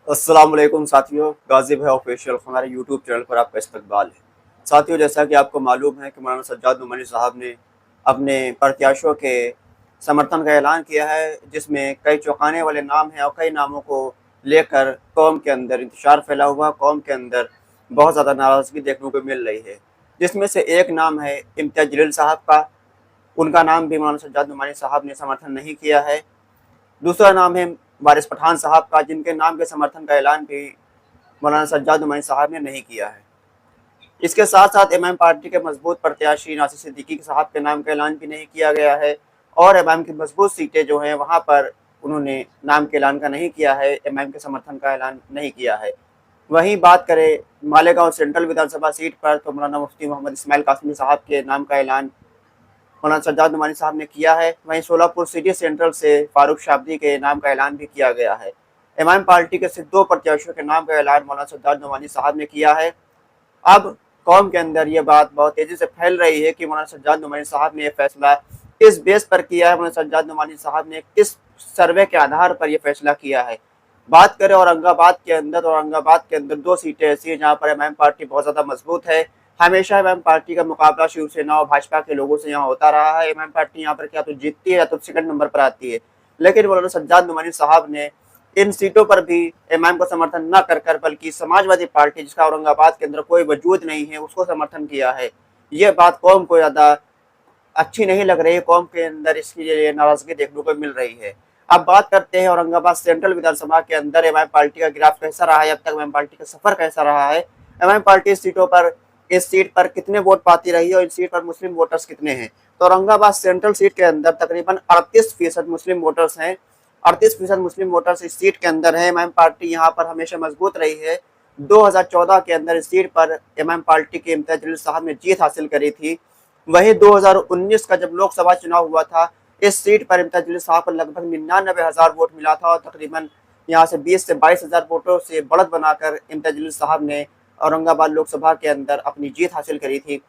अस्सलाम वालेकुम साथियों, गाज़ी भाई ऑफिशियल हमारे यूट्यूब चैनल पर आपका इस्तकबाल है। साथियों, जैसा कि आपको मालूम है कि मौलाना सज्जाद नुमानी साहब ने अपने प्रत्याशियों के समर्थन का ऐलान किया है, जिसमें कई चौंकाने वाले नाम हैं और कई नामों को लेकर कौम के अंदर इंतशार फैला हुआ, कौम के अंदर बहुत ज़्यादा नाराज़गी देखने को मिल रही है। जिसमें से एक नाम है इम्तियाज़ जलील साहब का। उनका नाम भी मौलाना सज्जाद नुमानी साहब ने समर्थन नहीं किया है। दूसरा नाम है वारिस पठान साहब का, जिनके नाम के समर्थन का ऐलान भी मौलाना सज्जाद नुमानी साहब ने नहीं किया है। इसके साथ साथ एमआईएम पार्टी के मजबूत प्रत्याशी नासिर सिद्दीकी साहब के नाम का ऐलान भी नहीं किया गया है और एमआईएम की मजबूत सीटें जो हैं वहाँ पर उन्होंने नाम के ऐलान का नहीं किया है, एमआईएम के समर्थन का ऐलान नहीं किया है। वहीं बात करें मालेगांव सेंट्रल विधानसभा सीट पर, तो मौलाना मुफ्ती मोहम्मद इस्माइल कासमी साहब के नाम का ऐलान मौलाना सज्जाद नुमानी साहब ने किया है। वहीं सोलापुर सिटी सेंट्रल से फारूक शाब्दी के नाम का ऐलान भी किया गया है। एमआईएम पार्टी के सिर्फ 2 प्रत्याशियों के नाम का ऐलान मौलाना सज्जाद नुमानी साहब ने किया है। अब कौम के अंदर ये बात बहुत तेजी से फैल रही है कि मौलाना सज्जाद नुमानी साहब ने यह फैसला किस बेस पर किया है, मौलाना सज्जाद नुमानी साहब ने किस सर्वे के आधार पर यह फैसला किया है। बात करें औरंगाबाद के अंदर, तो औरंगाबाद के अंदर 2 सीटें ऐसी हैं जहाँ पर एमआईएम पार्टी बहुत ज़्यादा मजबूत है। हमेशा एमआईएम पार्टी का मुकाबला शिवसेना और भाजपा के लोगों से यहाँ होता रहा है। एमआईएम पार्टी यहाँ पर क्या तो जीतती है या तो सेकंड नंबर पर आती है। लेकिन मौलाना सज्जाद नुमानी साहब ने इन सीटों पर भी एमआईएम को समर्थन न कर बल्कि समाजवादी पार्टी, जिसका औरंगाबाद के अंदर कोई वजूद नहीं है, उसको समर्थन किया है। ये बात कौम को ज़्यादा अच्छी नहीं लग रही है, कौम के अंदर इसकी ये नाराजगी देखने को मिल रही है। अब बात करते हैं औरंगाबाद सेंट्रल विधानसभा के अंदर एमआईएम पार्टी का ग्राफ कैसा रहा है, अब तक एमआईएम पार्टी का सफर कैसा रहा है। एमआईएम पार्टी इस सीट पर कितने वोट पाती रही है और इस सीट पर मुस्लिम वोटर्स कितने हैं। तो औरंगाबाद सेंट्रल सीट के अंदर तकरीबन 38% मुस्लिम वोटर्स हैं। 38% मुस्लिम वोटर्स इस सीट के अंदर है। एमआईएम पार्टी यहाँ पर हमेशा मजबूत रही है। 2014 के अंदर इस सीट पर एमआईएम पार्टी के इम्तियाज जलील साहब ने जीत हासिल करी थी। वहीं 2019 का जब लोकसभा चुनाव हुआ था, इस सीट पर इम्तियाज जलील साहब को लगभग 99,000 वोट मिला था और तकरीबन यहाँ से 20 से 22,000 वोटों से बढ़त बनाकर इम्तियाज जलील साहब ने औरंगाबाद लोकसभा के अंदर अपनी जीत हासिल करी थी।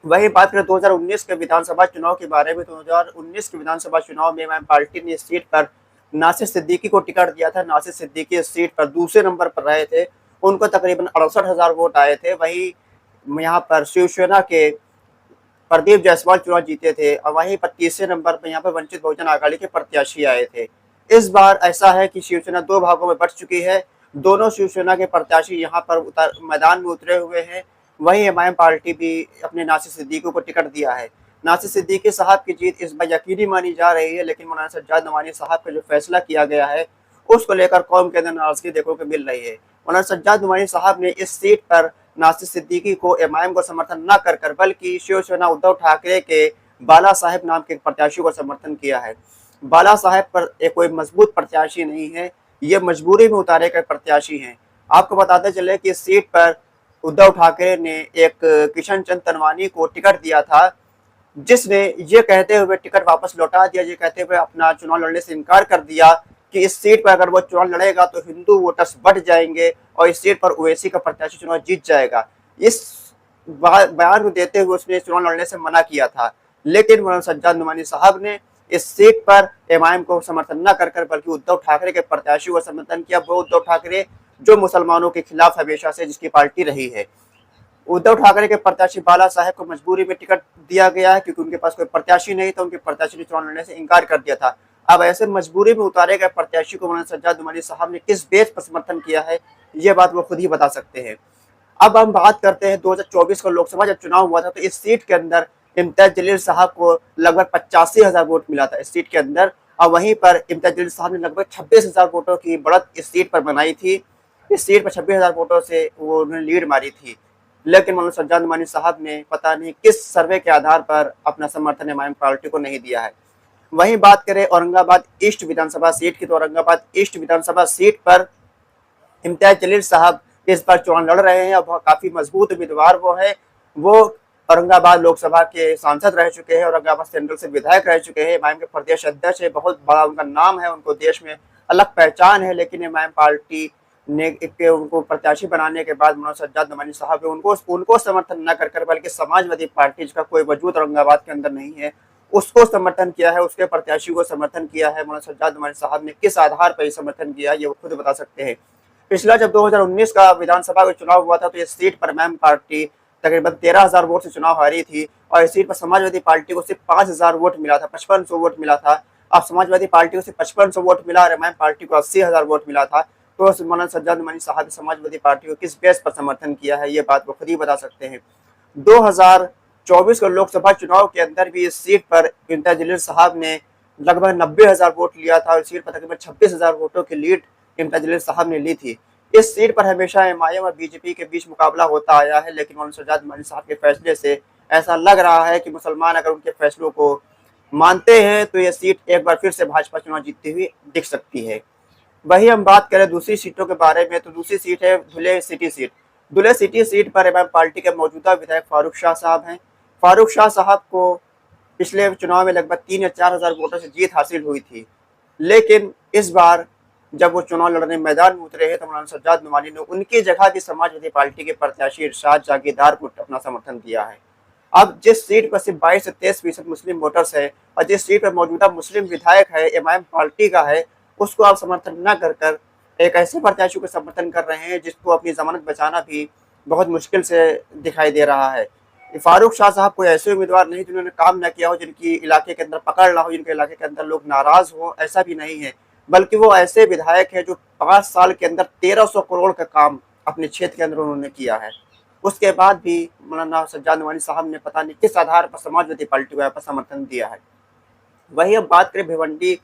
वही बात करें 2019 के विधानसभा चुनाव के बारे में, तो 2019 के विधानसभा चुनाव में एमआईएम पार्टी ने इस सीट पर नासिर सिद्दीकी को टिकट दिया था। नासिर सिद्दीकी इस सीट पर दूसरे नंबर पर रहे थे, उनको तकरीबन 68,000 वोट आए थे। वहीं यहाँ पर शिवसेना के प्रदीप जायसवाल चुनाव जीते थे और वहीं पर तीसरे नंबर पर यहाँ पर वंचित बहुजन आघाड़ी के प्रत्याशी आए थे। इस बार ऐसा है कि शिवसेना 2 भागों में बंट चुकी है। दोनों शिवसेना के प्रत्याशी यहाँ पर मैदान में उतरे हुए हैं। वहीं एमआईएम पार्टी भी अपने नासिर सिद्दीकी को टिकट दिया है। नासिर सिद्दीकी साहब की जीत इस बार यकीनी मानी जा रही है, लेकिन मौलाना सज्जाद नुमानी साहब का जो फैसला किया गया है उसको लेकर कौम के अंदर नाराजगी देखने को मिल रही है। मौलाना सज्जाद नुमानी साहब ने इस सीट पर नासिर सिद्दीकी को एमआईएम को समर्थन न कर बल्कि शिवसेना उद्धव ठाकरे के बाला साहेब नाम के प्रत्याशी को समर्थन किया है। बाला साहेब पर एक कोई मजबूत प्रत्याशी नहीं है, ये मजबूरी में उतारे गए प्रत्याशी हैं। आपको बताते चले कि इस सीट पर उद्धव ठाकरे ने एक किशन चंद तनवानी को टिकट दिया था, जिसने ये कहते हुए टिकट वापस लौटा दिया, ये कहते हुए अपना चुनाव लड़ने से इनकार कर दिया कि इस सीट पर अगर वो चुनाव लड़ेगा तो हिंदू वोटर्स बढ़ जाएंगे और इस सीट पर ओवैसी का प्रत्याशी चुनाव जीत जाएगा। इस बयान को देते हुए उसने चुनाव लड़ने से मना किया था। लेकिन मौलाना सज्जाद नुमानी साहब ने इस सीट पर एमआईएम को समर्थन न कर बल्कि उद्धव ठाकरे के प्रत्याशी को समर्थन किया। वो उद्धव ठाकरे जो मुसलमानों के खिलाफ हमेशा से जिसकी पार्टी रही है। उद्धव ठाकरे के प्रत्याशी बाला साहेब को मजबूरी में टिकट दिया गया है क्योंकि उनके पास कोई प्रत्याशी नहीं था, उनके प्रत्याशी ने चुनाव लड़ने से इनकार कर दिया था। अब ऐसे मजबूरी में उतारे गए प्रत्याशी को मौलाना सज्जाद नुमानी साहब ने किस बेस पर समर्थन किया है, ये बात वो खुद ही बता सकते हैं। अब हम बात करते हैं 2024 का लोकसभा जब चुनाव हुआ था तो इस सीट के अंदर इम्तियाज जलील साहब को लगभग 85,000 वोट मिला था इस सीट के अंदर, और वहीं पर इम्तियाज जलील साहब ने लगभग 26,000 वोटों की बढ़त इस सीट पर बनाई थी। इस सीट पर 26,000 वोटों से वो उन्होंने लीड मारी थी। लेकिन मौलाना सज्जाद नुमानी साहब ने पता नहीं किस सर्वे के आधार पर अपना समर्थन एमआईएम पार्टी को नहीं दिया है। वहीं बात करें औरंगाबाद ईस्ट विधानसभा सीट की, तो औरंगाबाद ईस्ट विधानसभा सीट पर इम्तियाज जलील साहब इस बार चुनाव लड़ रहे हैं और काफी मजबूत उम्मीदवार वो है। वो औरंगाबाद लोकसभा के सांसद रह चुके हैं, औरंगाबाद सेंट्रल से विधायक रह चुके हैं, एमआईएम के प्रदेश अध्यक्ष है, बहुत बड़ा उनका नाम है, उनको देश में अलग पहचान है। लेकिन एमआईएम पार्टी ने उनको प्रत्याशी बनाने के बाद मौलाना सज्जाद नुमानी साहब उनको समर्थन न कर बल्कि समाजवादी पार्टी, जिसका कोई वजूद औरंगाबाद के अंदर नहीं है, उसको समर्थन किया है, उसके प्रत्याशी को समर्थन किया है। मौलाना सज्जाद नुमानी साहब ने किस आधार पर समर्थन किया ये वो खुद बता सकते हैं। पिछला जब 2019 का विधानसभा का चुनाव हुआ था तो इस सीट पर इमाम पार्टी तकरीबन 13,000 वोट से चुनाव हारी थी और इस सीट पर समाजवादी पार्टी को सिर्फ 5,000 वोट मिला था, 5500 वोट मिला था। अब समाजवादी पार्टी को सिर्फ 5500 वोट मिला और इमाम पार्टी को 80,000 वोट मिला था। तो मौलाना सज्जाद नुमानी साहब ने समाजवादी पार्टी को किस बेस पर समर्थन किया है, ये बात वो खुद ही बता सकते हैं। 2024 के लोकसभा चुनाव के अंदर भी इस सीट पर इम्तियाज जलील साहब ने लगभग 90,000 वोट लिया था और सीट पर तकरीबन 26,000 वोटों की लीड इम्तियाज जलील साहब ने ली थी। इस सीट पर हमेशा एमआईएम और बीजेपी के बीच मुकाबला होता आया है, लेकिन मौलाना सज्जाद नुमानी साहब के फैसले से ऐसा लग रहा है कि मुसलमान अगर उनके फैसलों को मानते हैं तो ये सीट एक बार फिर से भाजपा चुनाव जीतती हुई दिख सकती है। वही हम बात करें दूसरी सीटों के बारे में तो दूसरी सीट है धुले सिटी सीट। धुले सिटी सीट पर इमाम पार्टी के मौजूदा विधायक फारूक शाह साहब हैं। फारूक शाह साहब को पिछले चुनाव में लगभग 3 या 4,000 वोटों से जीत हासिल हुई थी, लेकिन इस बार जब वो चुनाव लड़ने मैदान में उतरे हैं तो मौलाना सज्जाद नुमानी ने उनकी जगह भी समाजवादी पार्टी के प्रत्याशी इरशाद जागीरदार को अपना समर्थन दिया है। अब जिस सीट पर सिर्फ 22 से 23% मुस्लिम वोटर्स है और जिस सीट पर मौजूदा मुस्लिम विधायक है इमाम पार्टी का है, उसको आप समर्थन न कर एक ऐसे प्रत्याशी को समर्थन कर रहे हैं जिसको अपनी जमानत बचाना भी बहुत मुश्किल से दिखाई दे रहा है। फारूक शाह साहब कोई ऐसे उम्मीदवार नहीं जिन्होंने काम न किया हो, जिनकी इलाके के अंदर पकड़ ना हो, जिनके इलाके के अंदर लोग नाराज हो, ऐसा भी नहीं है, बल्कि वो ऐसे विधायक है जो 5 साल के अंदर 1300 करोड़ का काम अपने क्षेत्र के अंदर उन्होंने किया है। उसके बाद भी मौलाना सज्जाद नुमानी साहब ने पता नहीं किस आधार पर समाजवादी पार्टी को यहाँ पर समर्थन दिया है। वही अब बात करें भिवंडी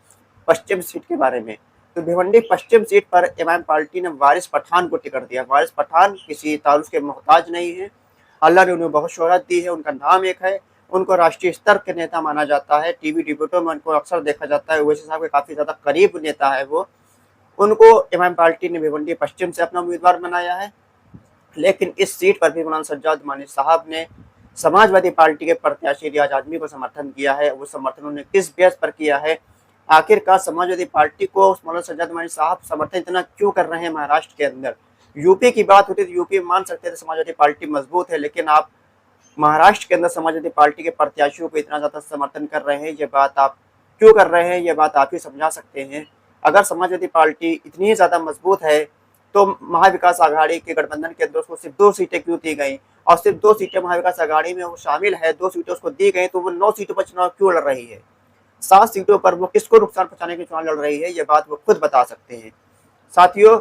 पश्चिम सीट के बारे में तो भिवंडी पश्चिम सीट पर इमाम पार्टी ने वारिस पठान को टिकट दिया। वारिस पठान किसी तारुफ के मोहताज नहीं है, अल्लाह ने उन्हें बहुत शोहरत दी है, उनका नाम एक है, उनको राष्ट्रीय स्तर के नेता माना जाता है, टीवी डिबेटों में उनको अक्सर देखा जाता है, ओवैसी साहब के काफ़ी ज़्यादा करीब नेता है वो। उनको इमाम पार्टी ने भिवंडी पश्चिम से अपना उम्मीदवार बनाया है, लेकिन इस सीट पर भी मौलाना सज्जाद नुमानी साहब ने समाजवादी पार्टी के प्रत्याशी रियाज आजमी को समर्थन किया है। वो समर्थन उन्होंने किस बेस पर किया है, आखिरकार समाजवादी पार्टी को मौलाना सज्जाद नुमानी साहब समर्थन इतना क्यों कर रहे हैं महाराष्ट्र के अंदर। यूपी की बात होती तो यूपी मान सकते थे समाजवादी पार्टी मजबूत है, लेकिन आप महाराष्ट्र के अंदर समाजवादी पार्टी के प्रत्याशियों को इतना ज़्यादा समर्थन कर रहे हैं, ये बात आप क्यों कर रहे हैं, ये बात आप ही समझा सकते हैं। अगर समाजवादी पार्टी इतनी ज़्यादा मजबूत है तो महाविकास आघाड़ी के गठबंधन के अंदर उसको सिर्फ 2 सीटें क्यों दी गई, और सिर्फ 2 सीटें महाविकास आघाड़ी में वो शामिल है, 2 सीटें उसको दी गई, तो वो 9 सीटों पर चुनाव क्यों लड़ रही है, 7 सीटों पर वो किसको नुकसान पहुंचाने के चुनाव लड़ रही है, ये बात वो खुद बता सकते हैं। साथियों,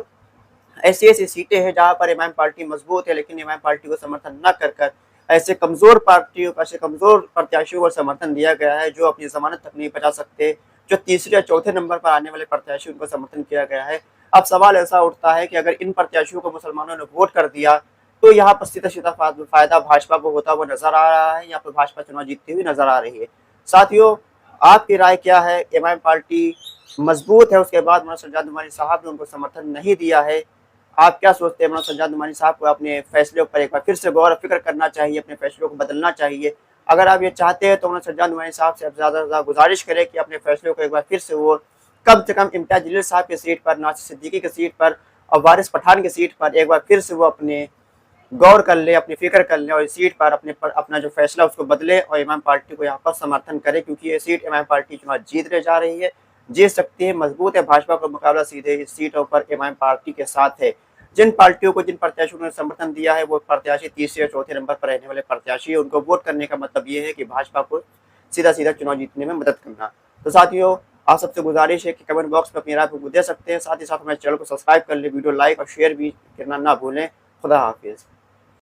ऐसी ऐसी सीटें हैं जहां पर इमाम पार्टी मजबूत है, लेकिन इमाम पार्टी को समर्थन न कर ऐसे कमजोर पार्टियों ऐसे कमजोर प्रत्याशियों को समर्थन दिया गया है जो अपनी जमानत तक नहीं बचा सकते, जो तीसरे या चौथे नंबर पर आने वाले प्रत्याशी उनको समर्थन किया गया है। अब सवाल ऐसा उठता है कि अगर इन प्रत्याशियों को मुसलमानों ने वोट कर दिया तो यहाँ पर सीधा सीधा फायदा भाजपा को होता हुआ नजर आ रहा है, यहाँ पर भाजपा चुनाव जीतती हुई नजर आ रही है। साथियों, आपकी राय क्या है? इमाम पार्टी मजबूत है, उसके बाद मौलाना सज्जाद नुमानी साहब ने उनको समर्थन नहीं दिया है, आप क्या सोचते हैं? मौलाना सज्जाद नुमानी साहब को अपने फैसलों पर एक बार फिर से गौर और फिक्र करना चाहिए, अपने फैसलों को बदलना चाहिए। अगर आप ये चाहते हैं तो मौलाना सज्जाद नुमानी साहब से ज़्यादा से ज़्यादा गुजारिश करें कि अपने फैसलों को एक बार फिर से वो कम से कम इम्तियाज जलील साहब की सीट पर, नासिर सिद्दीकी की सीट पर और वारिस पठान की सीट पर एक बार फिर से वो अपने गौर कर ले, अपनी फिक्र कर ले और इस सीट पर अपना जो फैसला उसको बदले और इमाम पार्टी को यहाँ पर समर्थन करे, क्योंकि ये सीट इमाम पार्टी चुनाव जीतने जा रही है, जीत सकती है, मजबूत है। भाजपा का मुकाबला सीधे इस सीटों पर इमाम पार्टी के साथ है। जिन पार्टियों को, जिन प्रत्याशियों ने समर्थन दिया है वो प्रत्याशी तीसरे या चौथे नंबर पर रहने वाले प्रत्याशी है, उनको वोट करने का मतलब ये है कि भाजपा को सीधा सीधा चुनाव जीतने में मदद करना। तो साथियों, आप सबसे गुजारिश है कि कमेंट बॉक्स में अपनी राय को दे सकते हैं, साथ ही साथ हमारे चैनल को सब्सक्राइब कर ले, वीडियो लाइक और शेयर भी करना ना भूलें। खुदा हाफिज़।